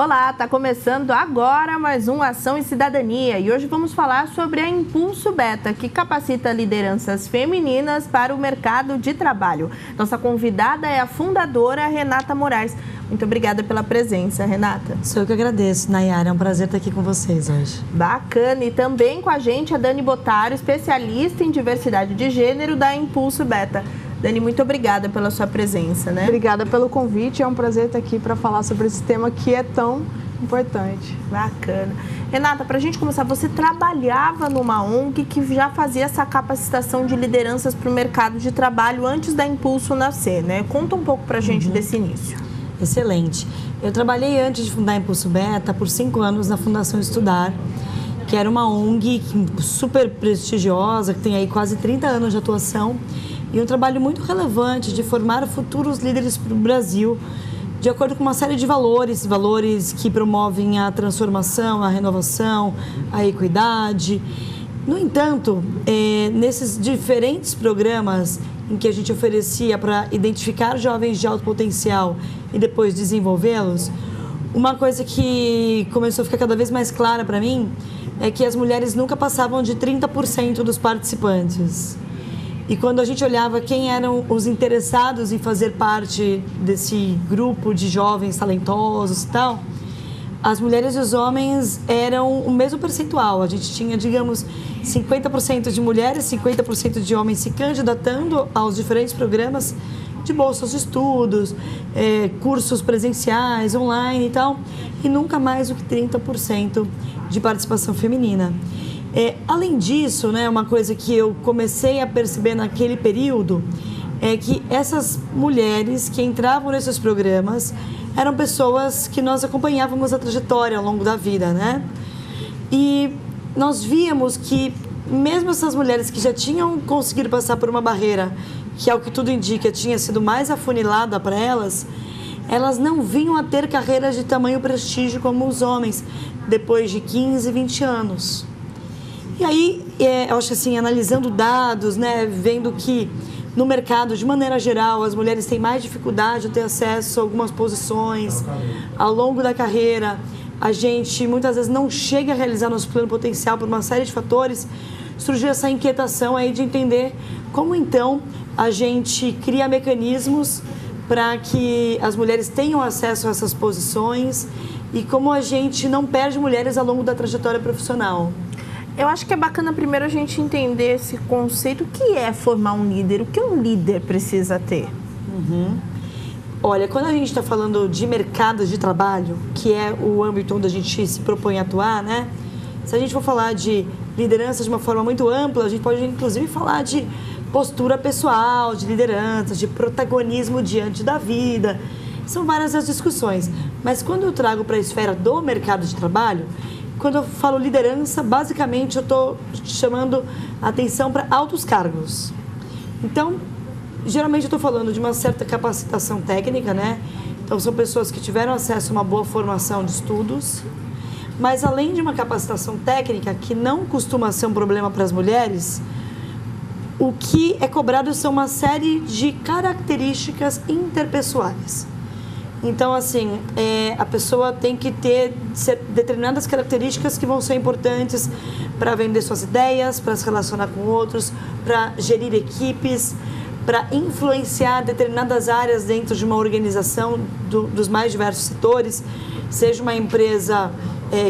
Olá, está começando agora mais um Ação e Cidadania e hoje vamos falar sobre a Impulso Beta, que capacita lideranças femininas para o mercado de trabalho. Nossa convidada é a fundadora Renata Moraes. Muito obrigada pela presença, Renata. Sou eu que agradeço, Nayara. É um prazer estar aqui com vocês hoje. Bacana. E também com a gente a Dani Bottaro, especialista em diversidade de gênero da Impulso Beta. Dani, muito obrigada pela sua presença, né? Obrigada pelo convite, é um prazer estar aqui para falar sobre esse tema que é tão importante. Bacana. Renata, para a gente começar, você trabalhava numa ONG que já fazia essa capacitação de lideranças para o mercado de trabalho antes da Impulso nascer, né? Conta um pouco para a gente desse início. Excelente. Eu trabalhei antes de fundar a Impulso Beta por 5 anos na Fundação Estudar, que era uma ONG super prestigiosa, que tem aí quase 30 anos de atuação, e um trabalho muito relevante de formar futuros líderes para o Brasil, de acordo com uma série de valores que promovem a transformação, a renovação, a equidade. No entanto, nesses diferentes programas em que a gente oferecia para identificar jovens de alto potencial e depois desenvolvê-los, uma coisa que começou a ficar cada vez mais clara para mim é que as mulheres nunca passavam de 30% dos participantes. E quando a gente olhava quem eram os interessados em fazer parte desse grupo de jovens talentosos e tal, as mulheres e os homens eram o mesmo percentual. A gente tinha, digamos, 50% de mulheres, 50% de homens se candidatando aos diferentes programas de bolsas de estudos, cursos presenciais, online e tal, e nunca mais do que 30% de participação feminina. Além disso, né, uma coisa que eu comecei a perceber naquele período é que essas mulheres que entravam nesses programas eram pessoas que nós acompanhávamos a trajetória ao longo da vida, né? E nós víamos que mesmo essas mulheres que já tinham conseguido passar por uma barreira, que ao que tudo indica tinha sido mais afunilada para elas, elas não vinham a ter carreiras de tamanho prestígio como os homens, depois de 15, 20 anos. E aí, eu acho assim, analisando dados, né, vendo que no mercado, de maneira geral, as mulheres têm mais dificuldade de ter acesso a algumas posições ao longo da carreira. A gente muitas vezes não chega a realizar nosso plano potencial por uma série de fatores. Surgiu essa inquietação aí de entender como então a gente cria mecanismos para que as mulheres tenham acesso a essas posições e como a gente não perde mulheres ao longo da trajetória profissional. Eu acho que é bacana primeiro a gente entender esse conceito. O que é formar um líder? O que um líder precisa ter? Olha, quando a gente está falando de mercado de trabalho, que é o âmbito onde a gente se propõe a atuar, né? Se a gente for falar de liderança de uma forma muito ampla, a gente pode inclusive falar de postura pessoal, de liderança, de protagonismo diante da vida. São várias as discussões. Mas quando eu trago para a esfera do mercado de trabalho, quando eu falo liderança, basicamente eu estou chamando a atenção para altos cargos. Então, geralmente eu estou falando de uma certa capacitação técnica, né? Então, são pessoas que tiveram acesso a uma boa formação de estudos, mas além de uma capacitação técnica, que não costuma ser um problema para as mulheres, o que é cobrado são uma série de características interpessoais. Então, assim, a pessoa tem que ter determinadas características que vão ser importantes para vender suas ideias, para se relacionar com outros, para gerir equipes, para influenciar determinadas áreas dentro de uma organização dos mais diversos setores, seja uma empresa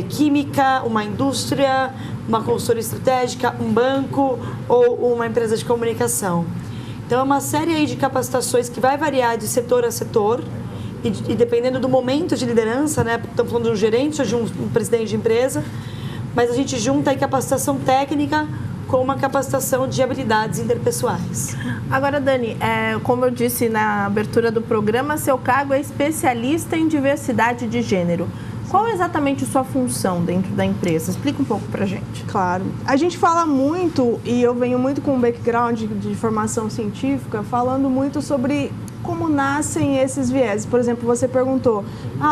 química, uma indústria, uma consultoria estratégica, um banco ou uma empresa de comunicação. Então, é uma série aí de capacitações que vai variar de setor a setor, e dependendo do momento de liderança, né, estamos falando de um gerente ou de um presidente de empresa, mas a gente junta aí capacitação técnica com uma capacitação de habilidades interpessoais. Agora, Dani, como eu disse na abertura do programa, seu cargo é especialista em diversidade de gênero. Qual é exatamente a sua função dentro da empresa? Explica um pouco pra gente. Claro. A gente fala muito, e eu venho muito com um background de formação científica, falando muito sobre como nascem esses vieses. Por exemplo, você perguntou,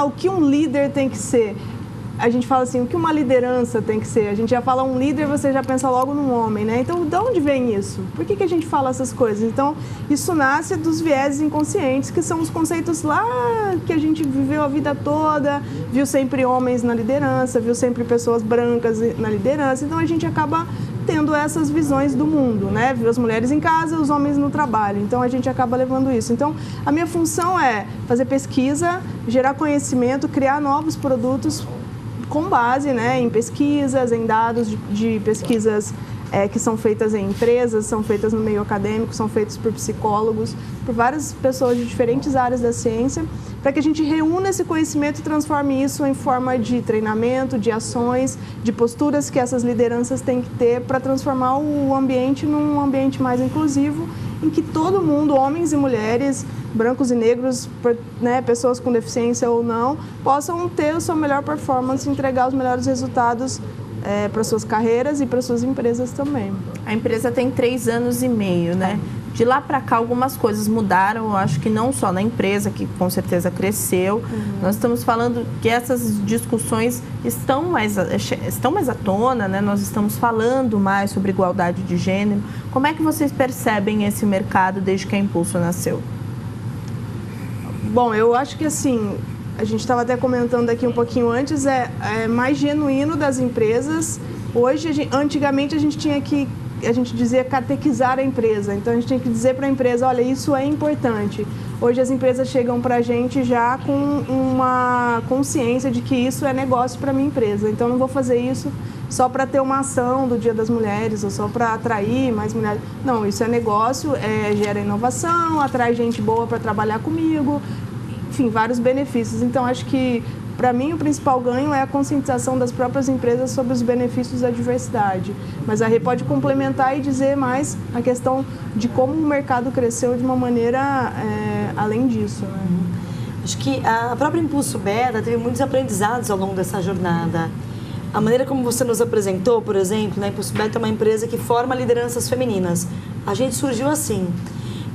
o que um líder tem que ser? a gente fala assim, o que uma liderança tem que ser? A gente já fala um líder, você já pensa logo num homem, né? Então, de onde vem isso? Por que a gente fala essas coisas? Então, isso nasce dos vieses inconscientes, que são os conceitos lá que a gente viveu a vida toda, viu sempre homens na liderança, viu sempre pessoas brancas na liderança. Então, a gente acaba tendo essas visões do mundo, né? Viu as mulheres em casa, os homens no trabalho. Então, a gente acaba levando isso. Então, a minha função é fazer pesquisa, gerar conhecimento, criar novos produtos com base, né, em pesquisas, em dados de pesquisas que são feitas em empresas, são feitas no meio acadêmico, são feitas por psicólogos, por várias pessoas de diferentes áreas da ciência, para que a gente reúna esse conhecimento e transforme isso em forma de treinamento, de ações, de posturas que essas lideranças têm que ter para transformar o ambiente num ambiente mais inclusivo, em que todo mundo, homens e mulheres, brancos e negros, né, pessoas com deficiência ou não, possam ter a sua melhor performance e entregar os melhores resultados para suas carreiras e para suas empresas também. A empresa tem 3 anos e meio, né? De lá para cá, algumas coisas mudaram, eu acho que não só na empresa, que com certeza cresceu. Nós estamos falando que essas discussões estão mais à tona, né? Nós estamos falando mais sobre igualdade de gênero. Como é que vocês percebem esse mercado desde que a Impulso nasceu? Bom, eu acho que assim, a gente estava até comentando aqui um pouquinho antes, é mais genuíno das empresas. Hoje, antigamente a gente tinha que, a gente dizia catequizar a empresa, então a gente tinha que dizer para a empresa, olha, isso é importante. Hoje as empresas chegam para a gente já com uma consciência de que isso é negócio para a minha empresa, então não vou fazer isso só para ter uma ação do Dia das Mulheres ou só para atrair mais mulheres. Não, isso é negócio, gera inovação, atrai gente boa para trabalhar comigo, enfim, vários benefícios. Então, acho que, para mim, o principal ganho é a conscientização das próprias empresas sobre os benefícios da diversidade. Mas a Rê pode complementar e dizer mais a questão de como o mercado cresceu de uma maneira além disso, né? Acho que a própria Impulso Beta teve muitos aprendizados ao longo dessa jornada. A maneira como você nos apresentou, por exemplo, né? Impulso Beta é uma empresa que forma lideranças femininas. A gente surgiu assim.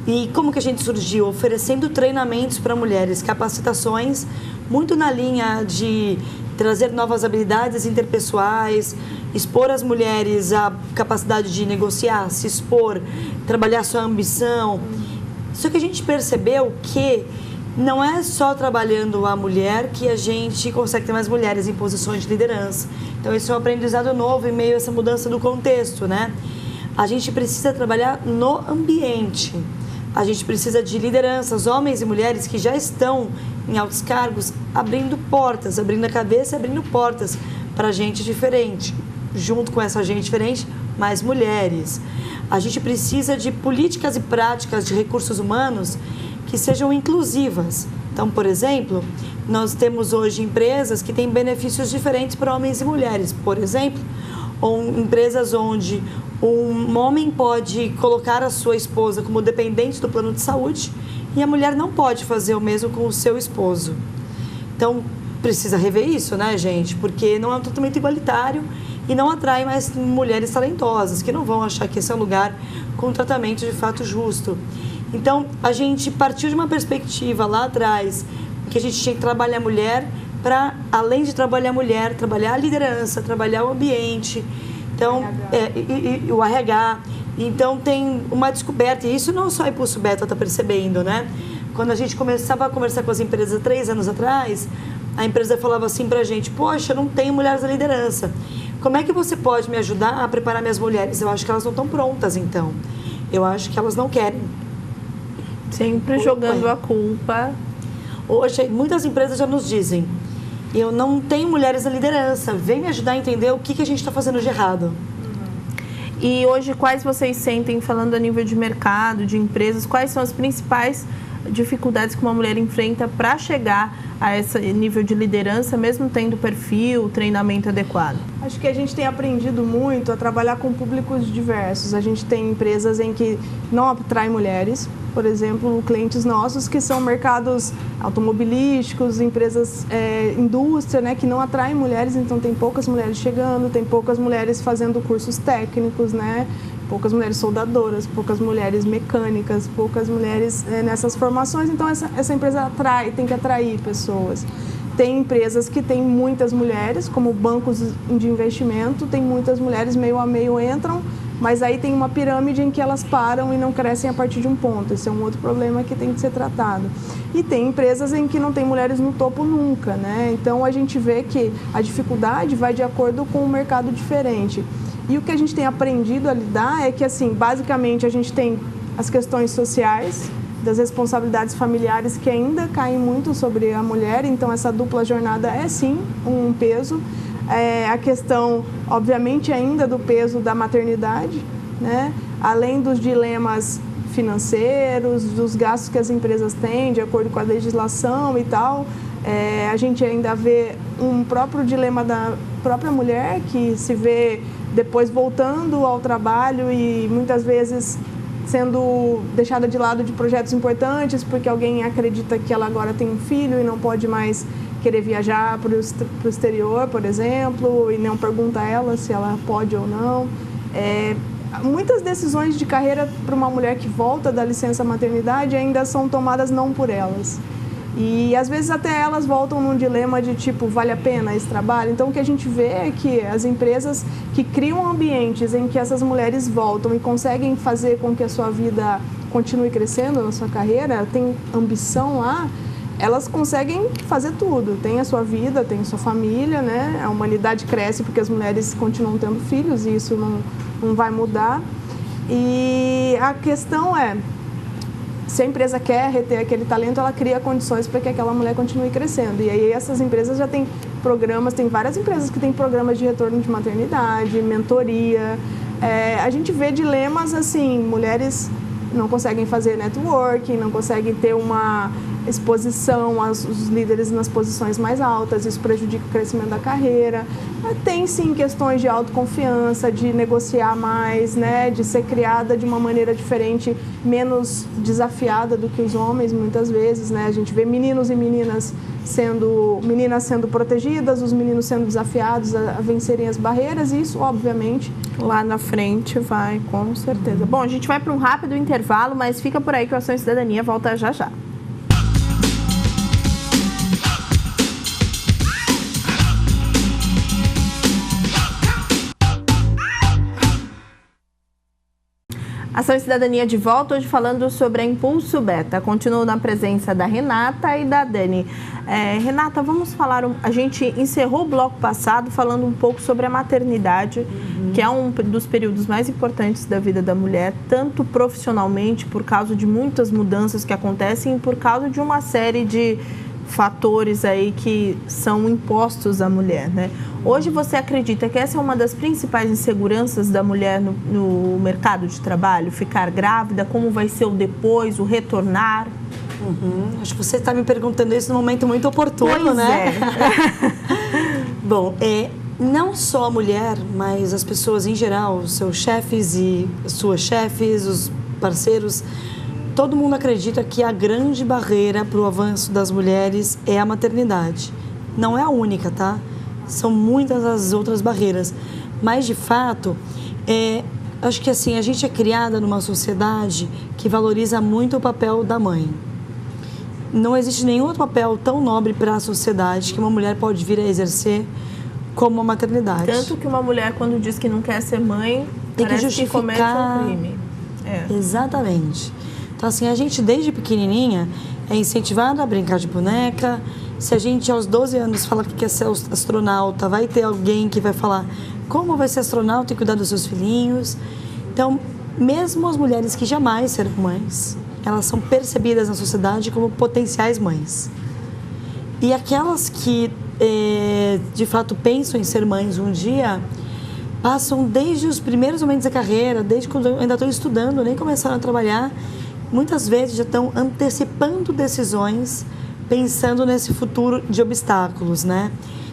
E como que a gente surgiu? Oferecendo treinamentos para mulheres, capacitações, muito na linha de trazer novas habilidades interpessoais, expor as mulheres a capacidade de negociar, se expor, trabalhar sua ambição. Só que a gente percebeu que não é só trabalhando a mulher que a gente consegue ter mais mulheres em posições de liderança. Então, esse é um aprendizado novo em meio a essa mudança do contexto, né? A gente precisa trabalhar no ambiente. A gente precisa de lideranças, homens e mulheres que já estão em altos cargos, abrindo portas, abrindo a cabeça e abrindo portas para gente diferente. Junto com essa gente diferente, mais mulheres. A gente precisa de políticas e práticas de recursos humanos que sejam inclusivas. Então, por exemplo, nós temos hoje empresas que têm benefícios diferentes para homens e mulheres. Por exemplo, empresas onde um homem pode colocar a sua esposa como dependente do plano de saúde e a mulher não pode fazer o mesmo com o seu esposo. Então, precisa rever isso, né, gente? Porque não é um tratamento igualitário e não atrai mais mulheres talentosas, que não vão achar que esse é um lugar com um tratamento de fato justo. Então, a gente partiu de uma perspectiva lá atrás, que a gente tinha que trabalhar a mulher para, além de trabalhar a mulher, trabalhar a liderança, trabalhar o ambiente, então, o RH. Então, tem uma descoberta, e isso não só a Impulso Beta está percebendo, né? Quando a gente começava a conversar com as empresas 3 anos atrás, a empresa falava assim para a gente, poxa, eu não tenho mulheres na liderança. Como é que você pode me ajudar a preparar minhas mulheres? Eu acho que elas não estão prontas, então. Eu acho que elas não querem. Sempre jogando a culpa. Hoje, muitas empresas já nos dizem, eu não tenho mulheres na liderança, vem me ajudar a entender o que a gente está fazendo de errado. E hoje, quais vocês sentem, falando a nível de mercado, de empresas, quais são as principais dificuldades que uma mulher enfrenta para chegar a esse nível de liderança, mesmo tendo perfil, treinamento adequado? Acho que a gente tem aprendido muito a trabalhar com públicos diversos. A gente tem empresas em que não atraem mulheres, por exemplo, clientes nossos que são mercados automobilísticos, empresas, indústria, né, que não atraem mulheres, então tem poucas mulheres chegando, tem poucas mulheres fazendo cursos técnicos, né, poucas mulheres soldadoras, poucas mulheres mecânicas, poucas mulheres nessas formações, então essa empresa tem que atrair pessoas. Tem empresas que têm muitas mulheres, como bancos de investimento, tem muitas mulheres meio a meio entram, mas aí tem uma pirâmide em que elas param e não crescem a partir de um ponto. Esse é um outro problema que tem que ser tratado. E tem empresas em que não tem mulheres no topo nunca, né? Então a gente vê que a dificuldade vai de acordo com o mercado diferente. E o que a gente tem aprendido a lidar é que, assim, basicamente a gente tem as questões sociais, das responsabilidades familiares que ainda caem muito sobre a mulher, então essa dupla jornada é sim um peso. A questão, obviamente, ainda do peso da maternidade, né? Além dos dilemas financeiros, dos gastos que as empresas têm de acordo com a legislação e tal, a gente ainda vê um próprio dilema da própria mulher que se vê depois voltando ao trabalho e muitas vezes sendo deixada de lado de projetos importantes porque alguém acredita que ela agora tem um filho e não pode mais querer viajar para o exterior, por exemplo, e não pergunta a ela se ela pode ou não. Muitas decisões de carreira para uma mulher que volta da licença maternidade ainda são tomadas não por elas. E às vezes até elas voltam num dilema de tipo, vale a pena esse trabalho? Então o que a gente vê é que as empresas que criam ambientes em que essas mulheres voltam e conseguem fazer com que a sua vida continue crescendo na sua carreira, tem ambição lá, elas conseguem fazer tudo. Tem a sua vida, tem a sua família, né? A humanidade cresce porque as mulheres continuam tendo filhos e isso não vai mudar. E a questão é, se a empresa quer reter aquele talento, ela cria condições para que aquela mulher continue crescendo. E aí essas empresas já têm programas, tem várias empresas que têm programas de retorno de maternidade, mentoria. A gente vê dilemas assim, mulheres não conseguem fazer networking, não conseguem ter uma exposição os líderes nas posições mais altas, isso prejudica o crescimento da carreira. Tem sim questões de autoconfiança, de negociar mais, né, de ser criada de uma maneira diferente, menos desafiada do que os homens muitas vezes, né? A gente vê meninos e meninas sendo protegidas, os meninos sendo desafiados a vencerem as barreiras, e isso obviamente lá na frente vai, com certeza. Bom, a gente vai para um rápido intervalo, mas fica por aí que o Ação e Cidadania volta já já. Ação e Cidadania de volta, hoje falando sobre a Impulso Beta. Continuo na presença da Renata e da Dani. Renata, vamos falar, a gente encerrou o bloco passado falando um pouco sobre a maternidade, que é um dos períodos mais importantes da vida da mulher, tanto profissionalmente, por causa de muitas mudanças que acontecem, e por causa de uma série de fatores aí que são impostos à mulher, né? Hoje você acredita que essa é uma das principais inseguranças da mulher no mercado de trabalho? Ficar grávida, como vai ser o depois, o retornar? Acho que você está me perguntando isso num momento muito oportuno, pois né? Bom, não só a mulher, mas as pessoas em geral, os seus chefes e suas chefes, os parceiros, todo mundo acredita que a grande barreira para o avanço das mulheres é a maternidade. Não é a única, tá? São muitas as outras barreiras. Mas, de fato, acho que assim, a gente é criada numa sociedade que valoriza muito o papel da mãe. Não existe nenhum outro papel tão nobre para a sociedade que uma mulher pode vir a exercer como a maternidade. Tanto que uma mulher, quando diz que não quer ser mãe, tem que justificar. Que comete um crime. Exatamente. Então, assim, a gente, desde pequenininha, é incentivada a brincar de boneca. Se a gente, aos 12 anos, fala que quer ser astronauta, vai ter alguém que vai falar como vai ser astronauta e cuidar dos seus filhinhos. Então, mesmo as mulheres que jamais serão mães, elas são percebidas na sociedade como potenciais mães. E aquelas que, de fato, pensam em ser mães um dia, passam desde os primeiros momentos da carreira, desde quando ainda estão estudando, nem começaram a trabalhar, muitas vezes já estão antecipando decisões, pensando nesse futuro de obstáculos, né?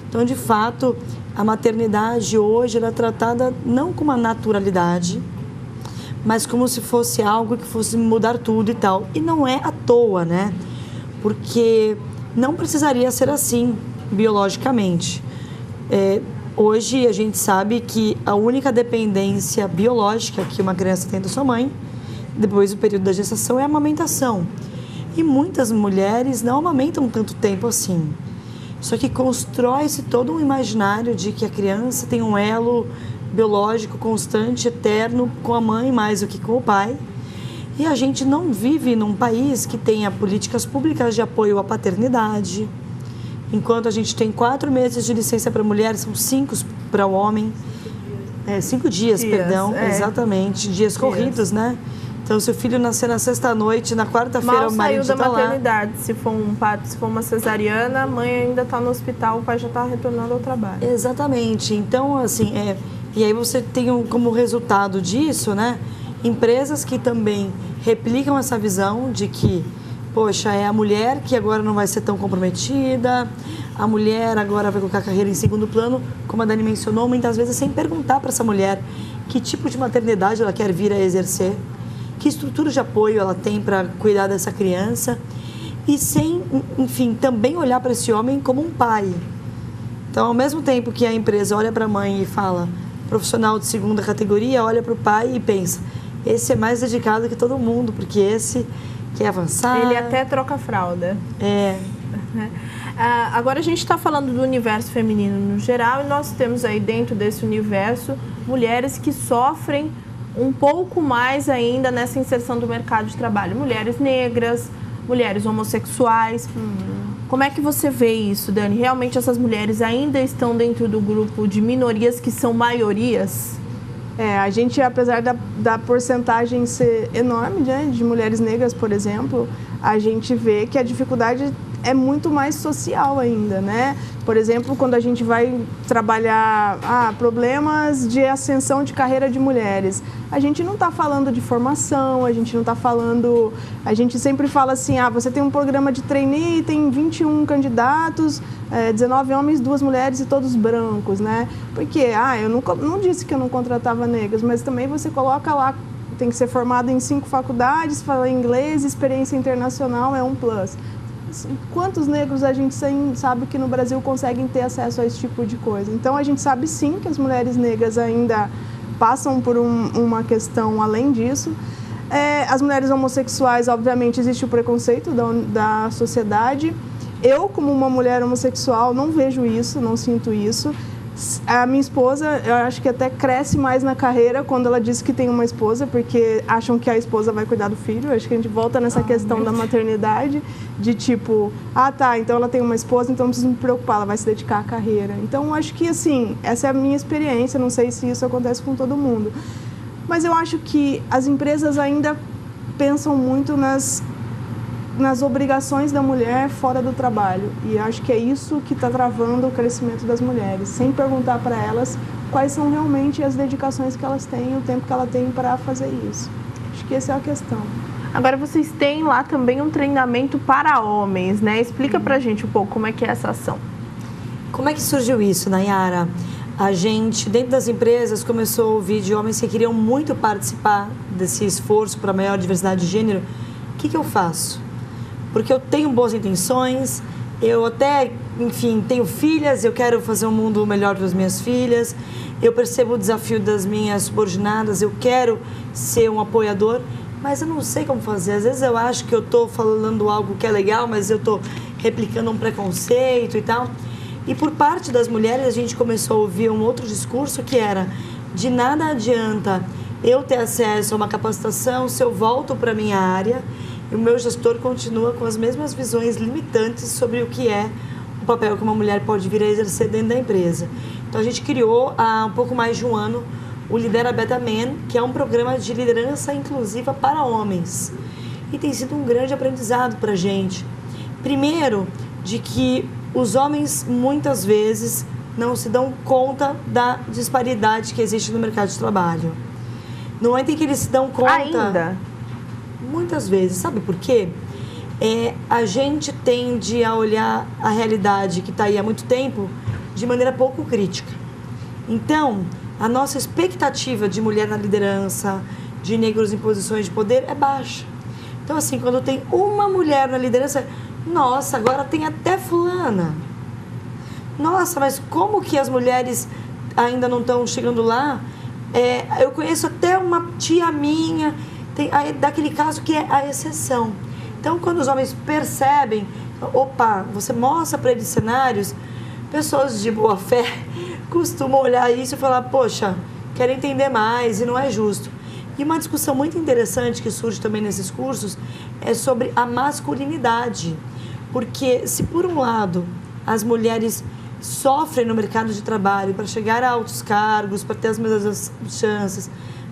Então, de fato, a maternidade hoje ela é tratada não com uma naturalidade, mas como se fosse algo que fosse mudar tudo e tal. E não é à toa, né? Porque não precisaria ser assim, biologicamente. Hoje a gente sabe que a única dependência biológica que uma criança tem da sua mãe, depois do período da gestação, é a amamentação. E muitas mulheres não amamentam tanto tempo assim. Só que constrói-se todo um imaginário de que a criança tem um elo biológico constante, eterno, com a mãe mais do que com o pai. E a gente não vive num país que tenha políticas públicas de apoio à paternidade. Enquanto a gente tem 4 meses de licença para a mulher, são 5 para o homem. 5 dias, perdão, exatamente. Dias corridos, né? Então, se o filho nascer na sexta-noite, na quarta-feira o marido já está lá. Mal saiu da maternidade. Se for um parto, se for uma cesariana, a mãe ainda está no hospital, o pai já está retornando ao trabalho. Exatamente. Então, assim, e aí você tem como resultado disso, né? Empresas que também replicam essa visão de que, poxa, é a mulher que agora não vai ser tão comprometida, a mulher agora vai colocar a carreira em segundo plano, como a Dani mencionou, muitas vezes sem perguntar para essa mulher que tipo de maternidade ela quer vir a exercer, que estrutura de apoio ela tem para cuidar dessa criança e sem, enfim, também olhar para esse homem como um pai. Então, ao mesmo tempo que a empresa olha para a mãe e fala, profissional de segunda categoria, olha para o pai e pensa, esse é mais dedicado que todo mundo, porque esse quer avançar. Ele até troca a fralda. Agora a gente está falando do universo feminino no geral e nós temos aí dentro desse universo mulheres que sofrem um pouco mais ainda nessa inserção do mercado de trabalho. Mulheres negras, mulheres homossexuais. Como é que você vê isso, Dani? Realmente essas mulheres ainda estão dentro do grupo de minorias que são maiorias? A gente, apesar da porcentagem ser enorme, né, de mulheres negras, por exemplo, a gente vê que a dificuldade é muito mais social ainda, né? Por exemplo, quando a gente vai trabalhar problemas de ascensão de carreira de mulheres, a gente não está falando de formação, a gente não está falando... A gente sempre fala assim, você tem um programa de trainee, tem 21 candidatos, 19 homens, 2 mulheres e todos brancos, né? Porque, eu não disse que eu não contratava negros, mas também você coloca lá, tem que ser formado em 5 faculdades, falar inglês, experiência internacional é um plus. Quantos negros a gente sabe que no Brasil conseguem ter acesso a esse tipo de coisa? Então, a gente sabe sim que as mulheres negras ainda passam por uma questão além disso. As mulheres homossexuais, obviamente, existe o preconceito da sociedade. Eu, como uma mulher homossexual, não vejo isso, não sinto isso. A minha esposa, eu acho que até cresce mais na carreira quando ela diz que tem uma esposa, porque acham que a esposa vai cuidar do filho. Eu acho que a gente volta nessa questão da maternidade, de tipo, então ela tem uma esposa, então não preciso me preocupar, ela vai se dedicar à carreira. Então, eu acho que, assim, essa é a minha experiência, não sei se isso acontece com todo mundo. Mas eu acho que as empresas ainda pensam muito nas obrigações da mulher fora do trabalho. E acho que é isso que está travando o crescimento das mulheres, sem perguntar para elas quais são realmente as dedicações que elas têm, o tempo que elas têm para fazer isso. Acho que essa é a questão. Agora, vocês têm lá também um treinamento para homens, né? Explica pra gente um pouco como é que é essa ação. Como é que surgiu isso, Nayara? A gente, dentro das empresas, começou a ouvir de homens que queriam muito participar desse esforço para maior diversidade de gênero. O que eu faço? Porque eu tenho boas intenções, eu até, enfim, tenho filhas, eu quero fazer um mundo melhor para as minhas filhas, eu percebo o desafio das minhas subordinadas, eu quero ser um apoiador, mas eu não sei como fazer. Às vezes eu acho que eu estou falando algo que é legal, mas eu estou replicando um preconceito e tal. E por parte das mulheres a gente começou a ouvir um outro discurso que era: de nada adianta eu ter acesso a uma capacitação se eu volto para a minha área e o meu gestor continua com as mesmas visões limitantes sobre o que é o papel que uma mulher pode vir a exercer dentro da empresa. Então a gente criou há um pouco mais de um ano o Lidera Beta Man, que é um programa de liderança inclusiva para homens. E tem sido um grande aprendizado para a gente. Primeiro, de que os homens muitas vezes não se dão conta da disparidade que existe no mercado de trabalho. No momento em que eles se dão conta... Ainda? Muitas vezes. Sabe por quê? A gente tende a olhar a realidade que está aí há muito tempo de maneira pouco crítica. Então, a nossa expectativa de mulher na liderança, de negros em posições de poder, é baixa. Então, assim, quando tem uma mulher na liderança, nossa, agora tem até fulana. Nossa, mas como que as mulheres ainda não estão chegando lá? Eu conheço até uma tia minha, daquele caso que é a exceção. Então, quando os homens percebem opa, você mostra para eles cenários, pessoas de boa fé costumam olhar isso e falar, poxa, quero entender mais e não é justo. E uma discussão muito interessante que surge também nesses cursos é sobre a masculinidade. Porque se por um lado as mulheres sofrem no mercado de trabalho para chegar a altos cargos, para ter as mesmas chances,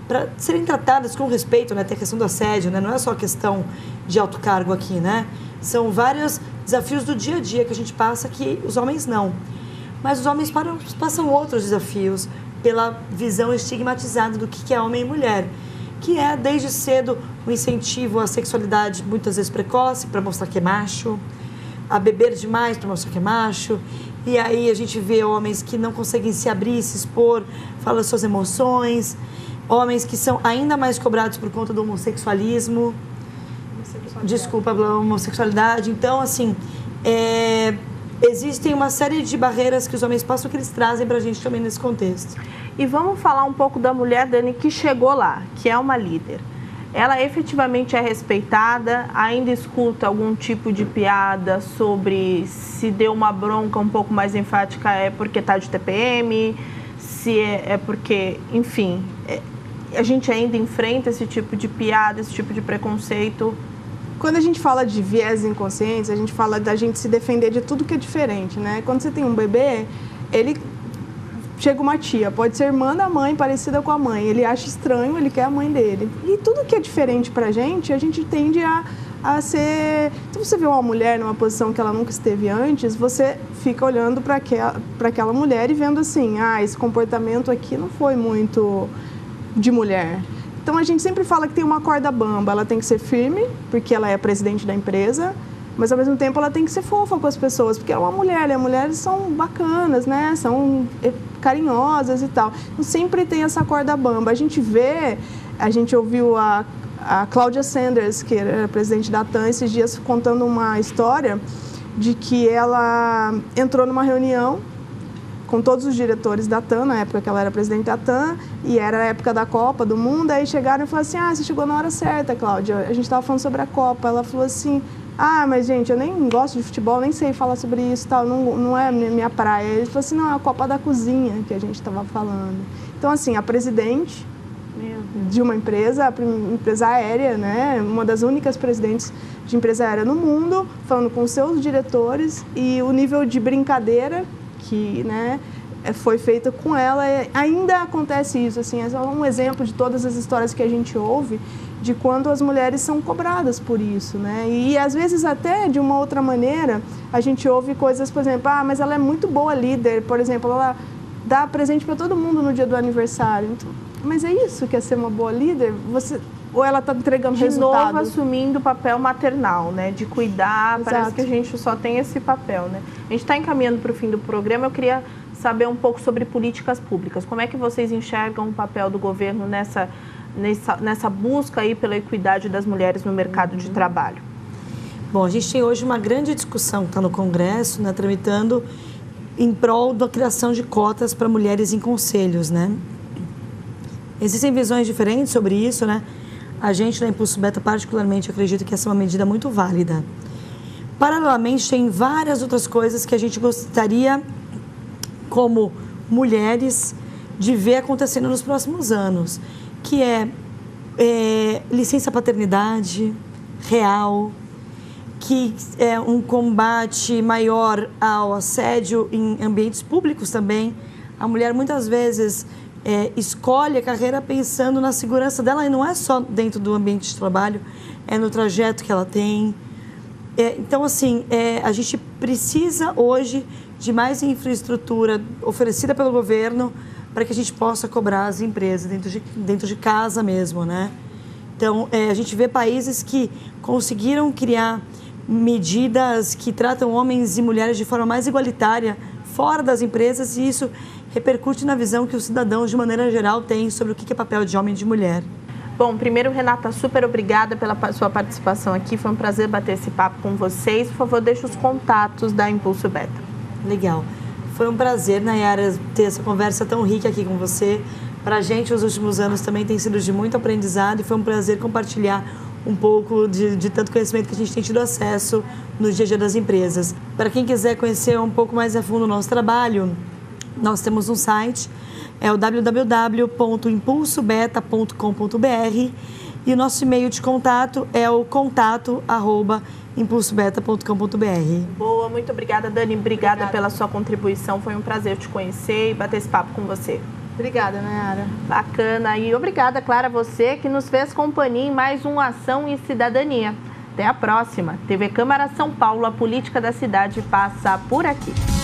para serem tratadas com respeito, né? Tem a questão do assédio, né? Não é só a questão de alto cargo aqui, né? São vários desafios do dia a dia que a gente passa que os homens não. Mas os homens passam outros desafios pela visão estigmatizada do que é homem e mulher, que é desde cedo o incentivo à sexualidade muitas vezes precoce para mostrar que é macho, a beber demais para mostrar que é macho, e aí a gente vê homens que não conseguem se abrir, se expor, falam suas emoções, homens que são ainda mais cobrados por conta do homossexualismo, desculpa, pela homossexualidade. Então, assim, existem uma série de barreiras que os homens passam que eles trazem para a gente também nesse contexto. E vamos falar um pouco da mulher, Dani, que chegou lá, que é uma líder. Ela efetivamente é respeitada, ainda escuta algum tipo de piada sobre se deu uma bronca um pouco mais enfática é porque está de TPM, se é porque, enfim, a gente ainda enfrenta esse tipo de piada, esse tipo de preconceito. Quando a gente fala de viés inconscientes, a gente fala da gente se defender de tudo que é diferente, né? Quando você tem um bebê, chega uma tia, pode ser irmã da mãe, parecida com a mãe. Ele acha estranho, ele quer a mãe dele. E tudo que é diferente pra gente, a gente tende a ser... Se você vê uma mulher numa posição que ela nunca esteve antes, você fica olhando para aquela mulher e vendo assim, esse comportamento aqui não foi muito de mulher. Então a gente sempre fala que tem uma corda bamba, ela tem que ser firme, porque ela é a presidente da empresa, mas ao mesmo tempo ela tem que ser fofa com as pessoas, porque ela é uma mulher, as mulheres são bacanas, né? São carinhosas e tal. Então sempre tem essa corda bamba. A gente ouviu a Cláudia Sanders, que era presidente da TAM, esses dias contando uma história de que ela entrou numa reunião com todos os diretores da TAM, na época que ela era presidente da TAM, e era a época da Copa do Mundo, aí chegaram e falaram assim, você chegou na hora certa, Cláudia, a gente estava falando sobre a Copa. Ela falou assim, mas gente, eu nem gosto de futebol, nem sei falar sobre isso, tal, não é minha praia. Ele falou assim, não, é a Copa da Cozinha que a gente estava falando. Então, assim, a presidente de uma empresa, a empresa aérea, né, uma das únicas presidentes de empresa aérea no mundo, falando com seus diretores, e o nível de brincadeira que, né, foi feita com ela, ainda acontece isso, assim, é só um exemplo de todas as histórias que a gente ouve de quando as mulheres são cobradas por isso, né, e às vezes até de uma outra maneira a gente ouve coisas, por exemplo, mas ela é muito boa líder, por exemplo, ela dá presente para todo mundo no dia do aniversário, então, mas é isso que é ser uma boa líder? Ou ela está entregando resultado? De novo assumindo o papel maternal, né? De cuidar, Exato. Parece que a gente só tem esse papel, né? A gente está encaminhando para o fim do programa, eu queria saber um pouco sobre políticas públicas. Como é que vocês enxergam o papel do governo nessa busca aí pela equidade das mulheres no mercado de trabalho? Bom, a gente tem hoje uma grande discussão que está no Congresso, né, tramitando em prol da criação de cotas para mulheres em conselhos, né? Existem visões diferentes sobre isso, né? A gente, da Impulso Beta, particularmente, acredita que essa é uma medida muito válida. Paralelamente, tem várias outras coisas que a gente gostaria, como mulheres, de ver acontecendo nos próximos anos, que é licença paternidade real, que é um combate maior ao assédio em ambientes públicos também. A mulher, muitas vezes, escolhe a carreira pensando na segurança dela, e não é só dentro do ambiente de trabalho, é no trajeto que ela tem. Então, assim, a gente precisa hoje de mais infraestrutura oferecida pelo governo para que a gente possa cobrar as empresas dentro de casa mesmo, né? Então, a gente vê países que conseguiram criar medidas que tratam homens e mulheres de forma mais igualitária fora das empresas, e isso repercute na visão que os cidadãos, de maneira geral, têm sobre o que é papel de homem e de mulher. Bom, primeiro, Renata, super obrigada pela sua participação aqui. Foi um prazer bater esse papo com vocês. Por favor, deixe os contatos da Impulso Beta. Legal. Foi um prazer, Nayara, ter essa conversa tão rica aqui com você. Para a gente, os últimos anos também têm sido de muito aprendizado, e foi um prazer compartilhar um pouco de tanto conhecimento que a gente tem tido acesso no dia a dia das empresas. Para quem quiser conhecer um pouco mais a fundo o nosso trabalho, nós temos um site, é o www.impulsobeta.com.br, e o nosso e-mail de contato é o contato@impulsobeta.com.br. Boa, muito obrigada, Dani. Obrigada pela sua contribuição. Foi um prazer te conhecer e bater esse papo com você. Obrigada, Nayara. Bacana. E obrigada, Clara, você que nos fez companhia em mais um Ação e Cidadania. Até a próxima. TV Câmara São Paulo, a política da cidade passa por aqui.